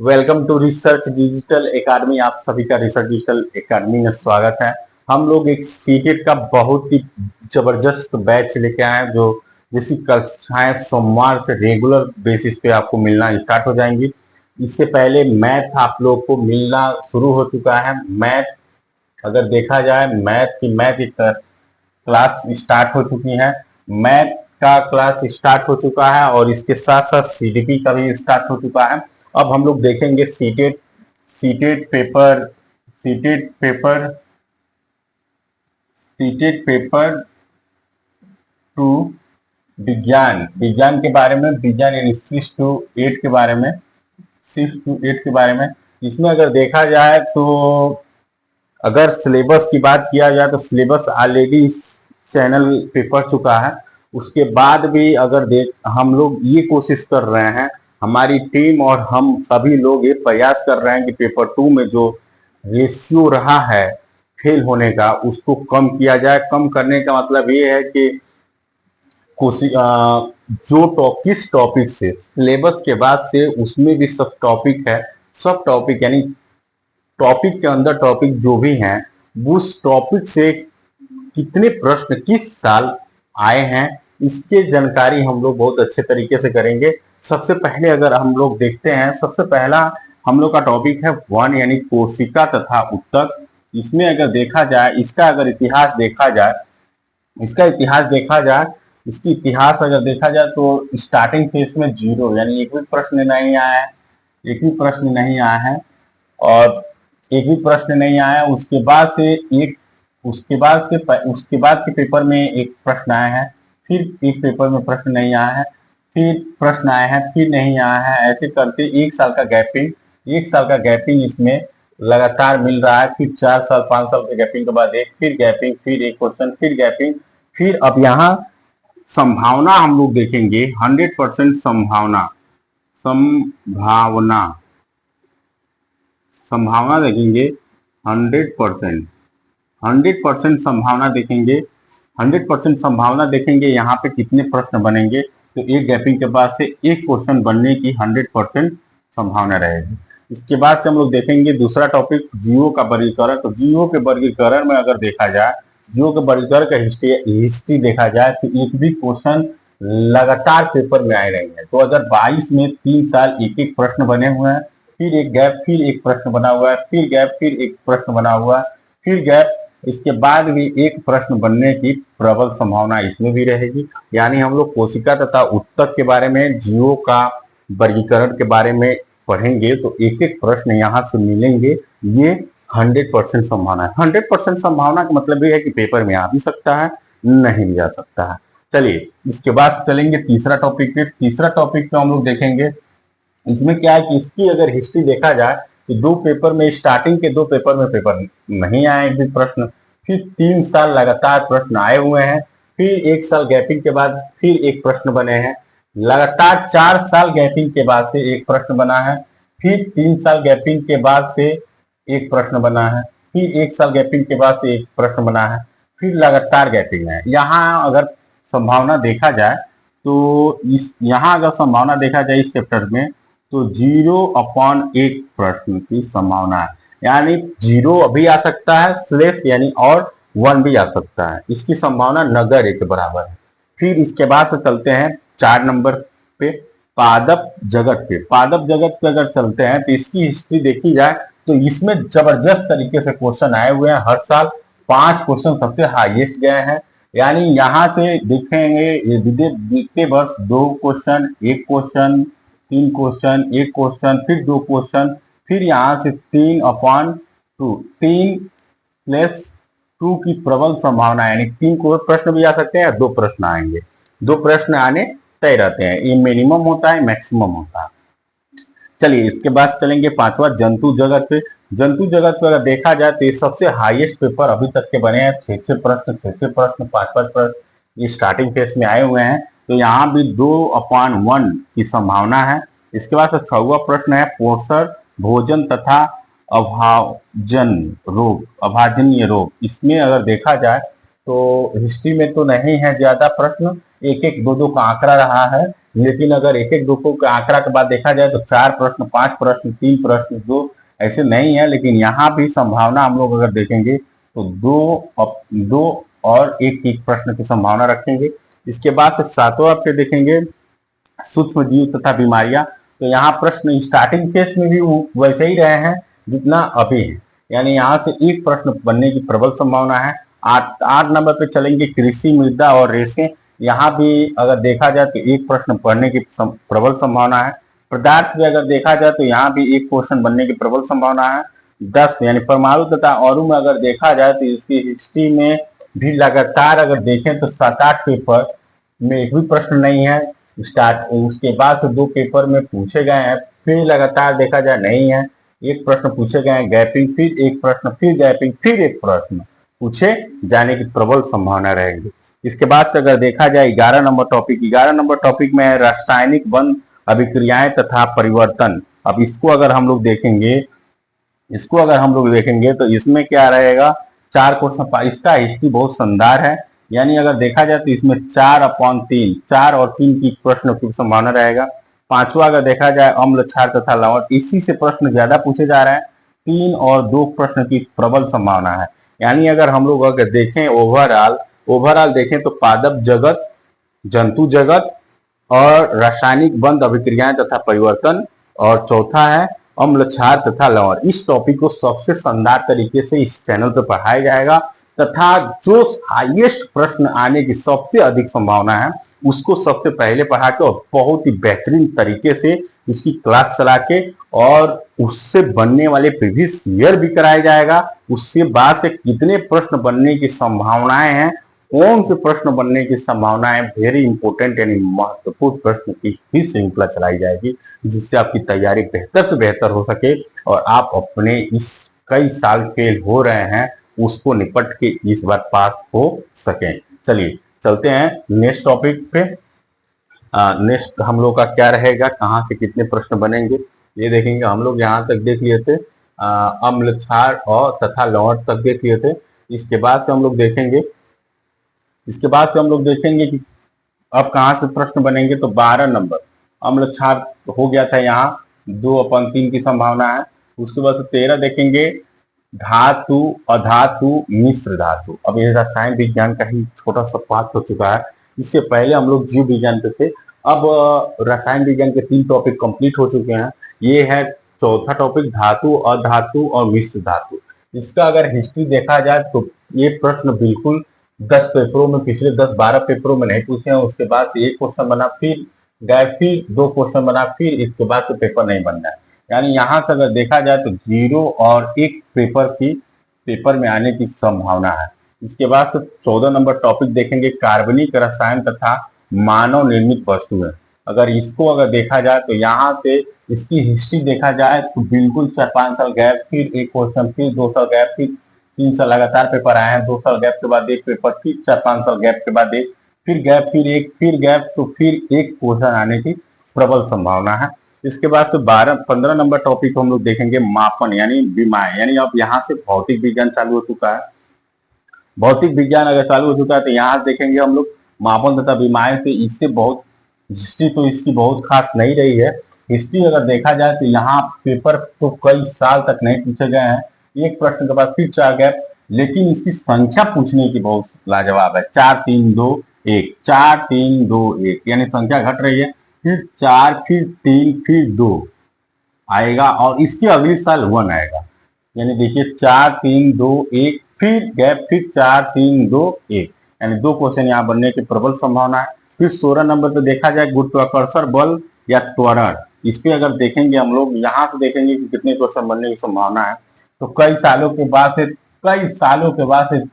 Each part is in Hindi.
Welcome to research digital academy. आप सभी का रिसर्च डिजिटल एकेडमी में स्वागत है। हम लोग एक सीटेट का बहुत ही जबरदस्त बैच लेके आए हैं, जो जिसकी कक्षाएं सोमवार से रेगुलर बेसिस पे आपको मिलना स्टार्ट हो जाएंगी। इससे पहले मैथ आप लोग को मिलना शुरू हो चुका है। मैथ अगर देखा जाए, मैथ की क्लास स्टार्ट हो चुकी है। मैथ का क्लास स्टार्ट हो चुका है और इसके साथ साथ सीडीपी का भी स्टार्ट हो चुका है। अब हम लोग देखेंगे CTET CTET paper CTET paper CTET paper two विज्ञान विज्ञान के बारे में, विज्ञान यानी 6 to 8 के बारे में, 6 to 8 के बारे में। इसमें अगर देखा जाए तो अगर सिलेबस की बात किया जाए तो सिलेबस ऑलरेडी चैनल पे पढ़ चुका है। उसके बाद भी अगर देख हम लोग ये कोशिश कर रहे हैं, हमारी टीम और हम सभी लोग ये प्रयास कर रहे हैं कि पेपर 2 में जो रेशियो रहा है फेल होने का उसको कम किया जाए। कम करने का मतलब ये है कि किस टॉपिक से सिलेबस के बाद से उसमें भी सब टॉपिक है, सब टॉपिक यानी टॉपिक के अंदर टॉपिक जो भी हैं उस टॉपिक से कितने प्रश्न किस साल आए हैं इसके जानकारी हम लोग बहुत अच्छे तरीके से करेंगे। सबसे पहले अगर हम लोग देखते हैं, सबसे पहला हम लोग का टॉपिक है 1 यानी कोशिका तथा उत्तक। इसमें अगर देखा जाए, इसका अगर इतिहास देखा जाए, इसकी इतिहास अगर देखा जाए तो स्टार्टिंग फेज में 0 यानी एक भी प्रश्न नहीं आया है, एक भी प्रश्न नहीं आया है और एक भी प्रश्न नहीं आया। उसके बाद के पेपर में एक प्रश्न आया है, फिर एक पेपर में प्रश्न नहीं आया है, फिर प्रश्न आया है, फिर नहीं आया है। ऐसे करते एक साल का गैपिंग इसमें लगातार मिल रहा है। फिर 4 साल 5 साल के गैपिंग के बाद एक, फिर गैपिंग, फिर एक क्वेश्चन, फिर गैपिंग, फिर अब यहाँ संभावना हम लोग देखेंगे 100% संभावना देखेंगे 100% संभावना देखेंगे। 100% संभावना देखेंगे यहाँ पे कितने प्रश्न बनेंगे। तो एक गैपिंग के बाद से एक क्वेश्चन बनने की 100% संभावना रहेगी। इसके बाद से हम लोग देखेंगे दूसरा टॉपिक जीओ का वर्गीकरण। तो जीओ के वर्गीकरण में अगर देखा जाए, जीओ के वर्गीकरण का हिस्ट्री देखा जाए तो एक भी क्वेश्चन लगातार पेपर में आए रहेंगे। 2022 में 3 साल एक एक प्रश्न बने हुए हैं, फिर एक गैप, फिर एक प्रश्न बना हुआ है, फिर गैप, फिर एक प्रश्न बना हुआ है, फिर गैप। इसके बाद भी एक प्रश्न बनने की प्रबल संभावना इसमें भी रहेगी। यानी हम लोग कोशिका तथा उत्तक के बारे में, जीओ का वर्गीकरण के बारे में पढ़ेंगे तो एक एक प्रश्न यहाँ से मिलेंगे। ये 100% संभावना है। 100% संभावना का मतलब ये है कि पेपर में आ भी सकता है, नहीं भी आ सकता है। चलिए इसके बाद चलेंगे तीसरा टॉपिक पे। तीसरा टॉपिक पे हम लोग देखेंगे, इसमें क्या है कि इसकी अगर हिस्ट्री देखा जाए तो दो पेपर में, स्टार्टिंग के 2 पेपर में पेपर नहीं आए एक भी प्रश्न, फिर 3 साल लगातार प्रश्न आए हुए हैं, फिर 1 साल गैपिंग के बाद फिर एक प्रश्न बने हैं, लगातार 4 साल गैपिंग के बाद से एक प्रश्न बना है, फिर 3 साल गैपिंग के बाद से एक प्रश्न बना है, फिर 1 साल गैपिंग के बाद से एक प्रश्न बना है, फिर लगातार गैपिंग है। यहाँ अगर संभावना देखा जाए तो यहाँ अगर संभावना देखा जाए इस चैप्टर में तो 0/1 प्रश्न की संभावना है। यानी 0 अभी आ सकता है स्लेश यानी और 1 भी आ सकता है। इसकी संभावना नगण्य के बराबर है। फिर इसके बाद से चलते हैं 4 नंबर पे, पादप जगत पे अगर चलते हैं तो इसकी हिस्ट्री देखी जाए तो इसमें जबरदस्त तरीके से क्वेश्चन आए हुए हैं। हर साल 5 क्वेश्चन सबसे हाईएस्ट गए हैं। यानी यहाँ से देखेंगे ये बीते वर्ष 2 क्वेश्चन, 1 क्वेश्चन, 3 क्वेश्चन, 1 क्वेश्चन, फिर 2 क्वेश्चन, फिर यहाँ से 3/2, 3+2 की प्रबल संभावना, यानी 3 प्रश्न भी आ सकते हैं, 2 प्रश्न आएंगे। 2 प्रश्न आने तय रहते हैं। ये मिनिमम होता है, मैक्सिमम होता है। चलिए इसके बाद चलेंगे 5वां जंतु जगत पे। जंतु जगत पे अगर देखा जाए तो ये सबसे हाईएस्ट पेपर अभी तक के बने हैं। 6 प्रश्न, 5 प्रश्न ये स्टार्टिंग फेज में आए हुए हैं। तो यहाँ भी 2/1 की संभावना है। इसके बाद 6वां प्रश्न है पोषण, भोजन तथा अभाजन्य रोग। इसमें अगर देखा जाए तो हिस्ट्री में तो नहीं है ज्यादा प्रश्न, एक एक दो दो का आंकड़ा रहा है, लेकिन अगर एक एक दो के आंकड़ा के बाद देखा जाए तो 4 प्रश्न, 5 प्रश्न, 3 प्रश्न, 2 ऐसे नहीं है। लेकिन यहाँ भी संभावना हम लोग अगर देखेंगे तो दो और एक प्रश्न की संभावना रखेंगे। इसके बाद से 7वां पे देखेंगे सूक्ष्म जीव तथा बीमारियां। तो यहाँ प्रश्न स्टार्टिंग फेज में भी वैसे ही रहे हैं जितना अभी है, यानी यहाँ से एक प्रश्न बनने की प्रबल संभावना है। 8 नंबर पे चलेंगे कृषि, मृदा और रेशे। यहाँ भी अगर देखा जाए तो एक प्रश्न पढ़ने की प्रबल संभावना है। पदार्थ भी अगर देखा जाए तो यहाँ भी एक क्वेश्चन बनने की प्रबल संभावना है। 10 यानी परमाणु तथा अणु में अगर देखा जाए तो इसकी हिस्ट्री में भी लगातार अगर देखें तो 7-8 पेपर में एक भी प्रश्न नहीं है। उसके बाद से 2 पेपर में पूछे गए हैं, फिर लगातार देखा जाए नहीं है, एक प्रश्न पूछे गए हैं, गैपिंग, फिर एक प्रश्न, फिर गैपिंग, फिर एक प्रश्न पूछे जाने की प्रबल संभावना रहेगी। इसके बाद से अगर देखा जाए 11 नंबर टॉपिक में है रासायनिक बंध अभिक्रियाएं तथा परिवर्तन। अब इसको अगर हम लोग देखेंगे तो इसमें क्या रहेगा, 4 क्वेश्चन। इसका हिस्ट्री बहुत शानदार है, यानी अगर देखा जाए तो इसमें 4/3, 4 और 3 की प्रश्न की संभावना रहेगा। 5वां अगर देखा जाए अम्ल, क्षार तथा लवण, इसी से प्रश्न ज्यादा पूछे जा रहे हैं। 3 और 2 प्रश्न की प्रबल संभावना है। यानी अगर हम लोग अगर देखें ओवरऑल देखें तो पादप जगत, जंतु जगत और रासायनिक बंध अभिक्रियाएं तथा परिवर्तन, और चौथा है अम्ल, क्षार तथा लवण। इस टॉपिक को सबसे शानदार तरीके से इस चैनल पर पढ़ाया जाएगा तथा जो हाईएस्ट प्रश्न आने की सबसे अधिक संभावना है उसको सबसे पहले पढ़ा के और बहुत ही बेहतरीन तरीके से उसकी क्लास चला के और उससे बनने वाले प्रीवियस ईयर भी कराया जाएगा। उससे बाद से कितने प्रश्न बनने की संभावनाएं हैं, कौन से प्रश्न बनने की संभावनाएं, वेरी इंपॉर्टेंट यानी महत्वपूर्ण प्रश्न की भी श्रृंखला चलाई जाएगी, जिससे आपकी तैयारी बेहतर से बेहतर हो सके और आप अपने इस कई साल फेल हो रहे हैं उसको निपट के इस बार पास हो सकें। चलिए चलते हैं नेक्स्ट टॉपिक पे। नेक्स्ट हम लोग का क्या रहेगा, कहाँ से कितने प्रश्न बनेंगे ये देखेंगे। हम लोग यहाँ तक देख लिए थे, अम्ल, क्षार और तथा लवण तक देख लिए थे। इसके बाद से हम लोग देखेंगे कि अब कहाँ से प्रश्न बनेंगे। तो 12 नंबर अम्ल, क्षार हो गया था, यहाँ 2/3 की संभावना है। उसके बाद से 13 देखेंगे धातु, अधातु, मिश्र धातु। अब ये रसायन विज्ञान का ही छोटा सा पाठ हो चुका है, इससे पहले हम लोग जीव विज्ञान पे थे। अब रसायन विज्ञान के 3 टॉपिक कंप्लीट हो चुके हैं। ये है चौथा टॉपिक, धातु, अधातु और मिश्र धातु। इसका अगर हिस्ट्री देखा जाए तो ये प्रश्न बिल्कुल 10 पेपरों में, पिछले 10-12 पेपरों में नहीं पूछे हैं। उसके बाद एक क्वेश्चन बना, फिर गए, फिर 2 क्वेश्चन बना, फिर इसके बाद से पेपर नहीं बनना है। यानी यहाँ से अगर देखा जाए तो 0 और 1 पेपर में आने की संभावना है। इसके बाद से 14 नंबर टॉपिक देखेंगे कार्बनिक रसायन तथा मानव निर्मित वस्तुएं। अगर इसको अगर देखा जाए तो यहाँ से इसकी हिस्ट्री देखा जाए तो बिल्कुल 4-5 साल गैप, फिर एक क्वेश्चन, फिर 2 साल गैप, फिर 3 साल लगातार पेपर आए हैं। 2 साल गैप के बाद एक पेपर, फिर 4-5 साल गैप के बाद एक, फिर गैप, फिर एक, फिर गैप, तो फिर एक क्वेश्चन आने की प्रबल संभावना है। इसके बाद से 15 नंबर टॉपिक हम लोग देखेंगे मापन यानी विमाएं। यानी अब यहाँ से भौतिक विज्ञान चालू हो चुका है। भौतिक विज्ञान अगर चालू हो चुका है तो यहाँ देखेंगे हम लोग मापन तथा विमाएं से। इससे बहुत हिस्ट्री तो इसकी बहुत खास नहीं रही है। हिस्ट्री अगर देखा जाए तो यहाँ पेपर तो कई साल तक नहीं पूछे गए हैं, एक प्रश्न के बाद फिर 4 गैप, लेकिन इसकी संख्या पूछने की बहुत लाजवाब है। 4 3 2 1, 4 3 2 1, यानी संख्या घट रही है। फिर 4, फिर 3, फिर 2 आएगा और इसके अगले साल 1 आएगा। यानी देखिए 4 3 2 1, फिर गैप, फिर 4 3 2 1, यानी 2 क्वेश्चन यहाँ बनने की प्रबल संभावना है। फिर 16 नंबर पर देखा जाए गुरुत्वाकर्षण बल या त्वरण। इस पे अगर देखेंगे हम लोग, यहाँ से देखेंगे कि कितने क्वेश्चन बनने की संभावना है। तो कई सालों के बाद से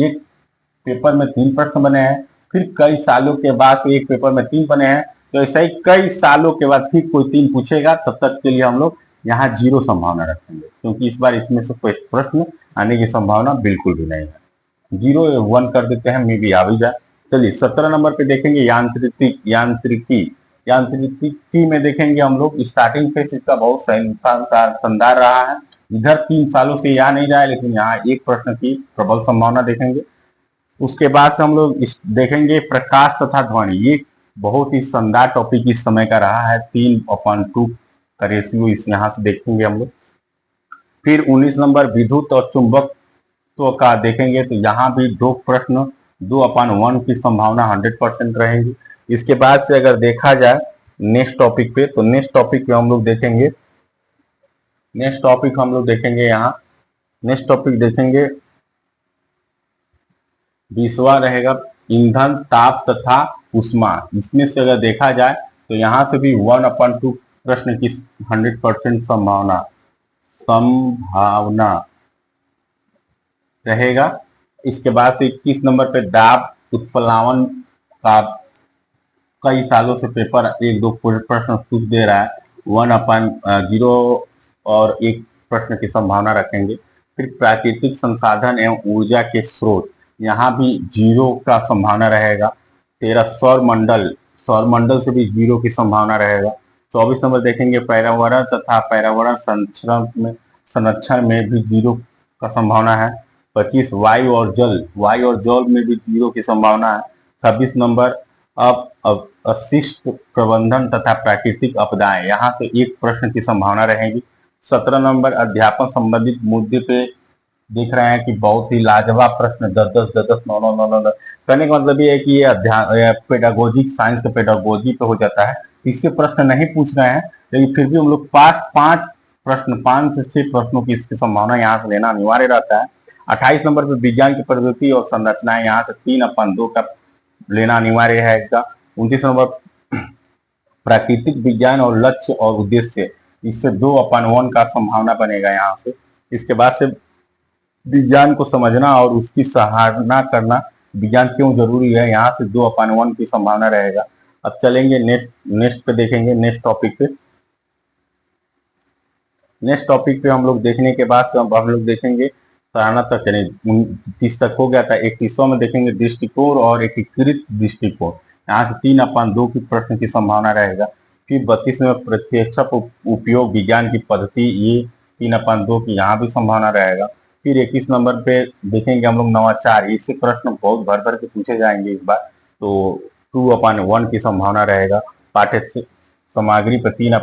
एक पेपर में 3 प्रश्न बने हैं, फिर कई सालों के बाद से एक पेपर में 3 बने हैं। तो ऐसा ही कई सालों के बाद फिर कोई 3 पूछेगा, तब तक के लिए हम लोग यहाँ 0 संभावना रखेंगे, क्योंकि इस बार इसमें से कोई प्रश्न आने की संभावना बिल्कुल भी नहीं है। 0 या 1 कर देते हैं, मे भी आ भी जाए। चलिए 17 नंबर पे देखेंगे यांत्रिकी में देखेंगे हम लोग स्टार्टिंग फेस इसका बहुत शानदार रहा है। इधर 3 सालों से यहाँ नहीं रहा है, लेकिन यहाँ एक प्रश्न की प्रबल संभावना देखेंगे। उसके बाद से हम लोग देखेंगे प्रकाश तथा ध्वनि। ये बहुत ही शानदार टॉपिक इस समय का रहा है। 3/2 का रेशियो इस यहाँ से देखेंगे हम लोग। फिर 19 नंबर विद्युत और चुंबकत्व का देखेंगे तो यहाँ भी दो प्रश्न 2/1 की संभावना 100% रहेगी। इसके बाद से अगर देखा जाए नेक्स्ट टॉपिक पे, तो नेक्स्ट टॉपिक पे हम लोग देखेंगे, यहाँ नेक्स्ट टॉपिक देखेंगे 20वां रहेगा ईंधन, ताप तथा उष्मा। इसमें से अगर देखा जाए तो यहाँ से भी 1/2 प्रश्न की 100% संभावना रहेगा। इसके बाद से 21 नंबर पे दाब उत्प्लावन का कई सालों से पेपर 1-2 प्रश्न पूछ दे रहा है, 1/0 और 1 प्रश्न की संभावना रखेंगे। फिर प्राकृतिक संसाधन एवं ऊर्जा के स्रोत, यहाँ भी 0 का संभावना रहेगा। 13 सौर मंडल से भी 0 की संभावना रहेगा। 24 नंबर देखेंगे पर्यावरण तथा पर्यावरण संरक्षण में भी 0 का संभावना है। 25 वायु और जल में भी 0 की संभावना है। 26 नंबर अशिष्ट प्रबंधन तथा प्राकृतिक आपदाएं, यहाँ से 1 प्रश्न की संभावना रहेगी। 17 नंबर अध्यापन संबंधित मुद्दे पे देख रहे हैं कि बहुत ही लाजवाब प्रश्न 10-10, 9-9 करने का मतलब ये है कि ये पेडागोजी, साइंस का पेडागोजी पे हो जाता है। इससे प्रश्न नहीं पूछ रहे हैं, लेकिन फिर भी हम लोग 5 से 6 प्रश्नों की इसकी संभावना यहाँ से लेना अनिवार्य रहता है। 28 नंबर पे विज्ञान की प्रवृत्ति और संरचनाएं, यहाँ से 3/2 का लेना अनिवार्य है। 29 नंबर प्राकृतिक विज्ञान और लक्ष्य और उद्देश्य, इससे 2/1 का संभावना बनेगा यहाँ से। इसके बाद से विज्ञान को समझना और उसकी सराहना करना, विज्ञान क्यों जरूरी है, यहाँ से 2/1 की संभावना रहेगा। अब चलेंगे नेक्स्ट पे देखेंगे, नेक्स्ट टॉपिक पे हम लोग देखने के बाद हम लोग देखेंगे सराहना तक, यानी 30 तक हो गया था। 31वां में देखेंगे दृष्टिकोण और एकीकृत दृष्टिकोण, यहाँ से 3/2 की प्रश्न की संभावना रहेगा। फिर 32 में प्रत्यक्ष उपयोग विज्ञान की पद्धति, ये 3/2 की यहाँ भी संभावना रहेगा। फिर 21 नंबर पे देखेंगे हम लोग नवाचार, इससे प्रश्न बहुत भर के पूछे जाएंगे इस बार, तो 2/1 की संभावना रहेगा। पाठ्य सामग्री पे 3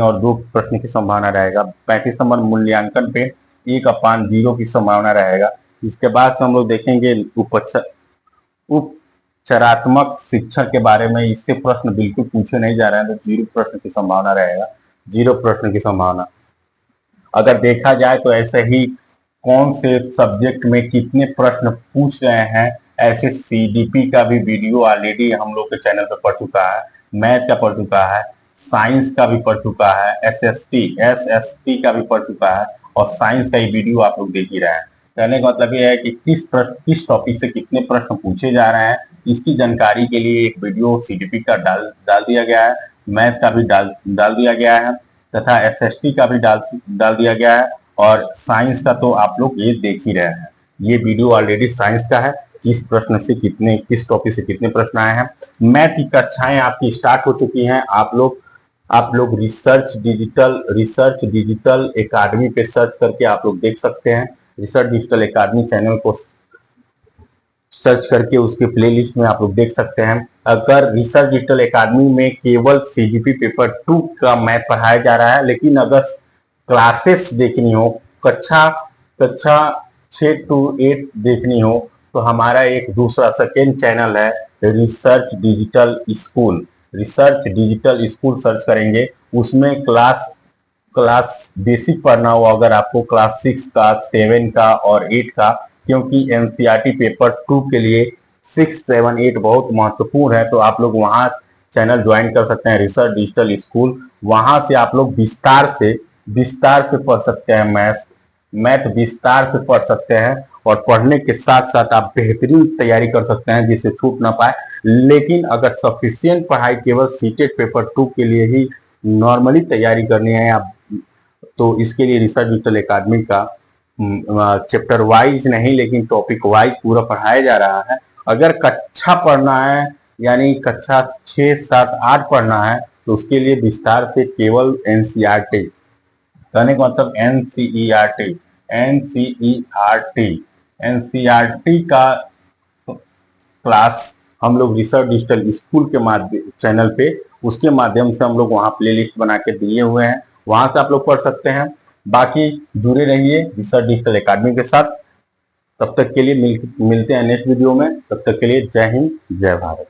और 2 प्रश्न की संभावना रहेगा। 35 नंबर मूल्यांकन पे 1/0 की संभावना रहेगा। इसके बाद से हम लोग देखेंगे उपचारात्मक शिक्षण के बारे में, इससे प्रश्न बिल्कुल पूछे नहीं जा रहे हैं, तो 0 प्रश्न की संभावना रहेगा। 0 प्रश्न की संभावना। अगर देखा जाए तो ऐसे ही कौन से सब्जेक्ट में कितने प्रश्न पूछ रहे हैं, ऐसे सीडीपी का भी वीडियो ऑलरेडी हम लोग के चैनल पर पड़ चुका है, मैथ का पड़ चुका है, साइंस का भी पड़ चुका है, एसएसटी का भी पड़ चुका है, और साइंस का ही वीडियो आप लोग देख ही रहे हैं। कहने का मतलब यह है कि किस टॉपिक से कितने प्रश्न पूछे जा रहे हैं, इसकी जानकारी के लिए एक वीडियो सीडीपी का डाल दिया गया है, मैथ का भी डाल दिया गया है, तथा एसएसटी का भी डाल दिया गया है, और साइंस का तो आप लोग ये देख ही रहे हैं। ये वीडियो ऑलरेडी साइंस का है, किस टॉपिक से कितने प्रश्न आए हैं। मैथ की कक्षाएं आपकी स्टार्ट हो चुकी हैं। आप लोग रिसर्च डिजिटल एकेडमी पे सर्च करके आप लोग देख सकते हैं। रिसर्च डिजिटल एकेडमी चैनल को सर्च करके उसके प्लेलिस्ट में आप लोग देख सकते हैं। अगर रिसर्च डिजिटल एकेडमी में केवल सीजीपी पेपर 2 का मैथ पढ़ाया जा रहा है, लेकिन अगर क्लासेस देखनी हो, कक्षा 6 to 8 देखनी हो, तो हमारा एक दूसरा सेकेंड चैनल है रिसर्च डिजिटल स्कूल सर्च करेंगे। उसमें क्लास बेसिक पढ़ना हो, अगर आपको क्लास 6 का, 7 का और 8 का, क्योंकि एनसीईआरटी पेपर 2 के लिए 6, 7, 8 बहुत महत्वपूर्ण है, तो आप लोग वहां चैनल ज्वाइन कर सकते हैं, रिसर्च डिजिटल स्कूल। वहां से आप लोग विस्तार से पढ़ सकते हैं, मैथ विस्तार से पढ़ सकते हैं, और पढ़ने के साथ साथ आप बेहतरीन तैयारी कर सकते हैं जिससे छूट ना पाए। लेकिन अगर सफिशिएंट पढ़ाई केवल सीटेट पेपर 2 के लिए ही नॉर्मली तैयारी करनी है आप, तो इसके लिए रिसर्च डिजिटल एकेडमी का चैप्टर वाइज नहीं, लेकिन टॉपिक वाइज पूरा पढ़ाया जा रहा है। अगर कक्षा पढ़ना है, यानी कक्षा 6, 7, 8 पढ़ना है, तो उसके लिए विस्तार से केवल एनसीईआरटी, कहने का मतलब एनसीईआरटी का क्लास हम लोग रिसर्च डिजिटल स्कूल के माध्यम चैनल पे उसके माध्यम से हम लोग वहाँ प्लेलिस्ट बना के दिए हुए हैं, वहां से आप लोग पढ़ सकते हैं। बाकी जुड़े रहिए रिसर्च डिजिटल एकेडमी के साथ। तब तक के लिए मिलते हैं नेक्स्ट वीडियो में। तब तक के लिए जय हिंद, जय भारत।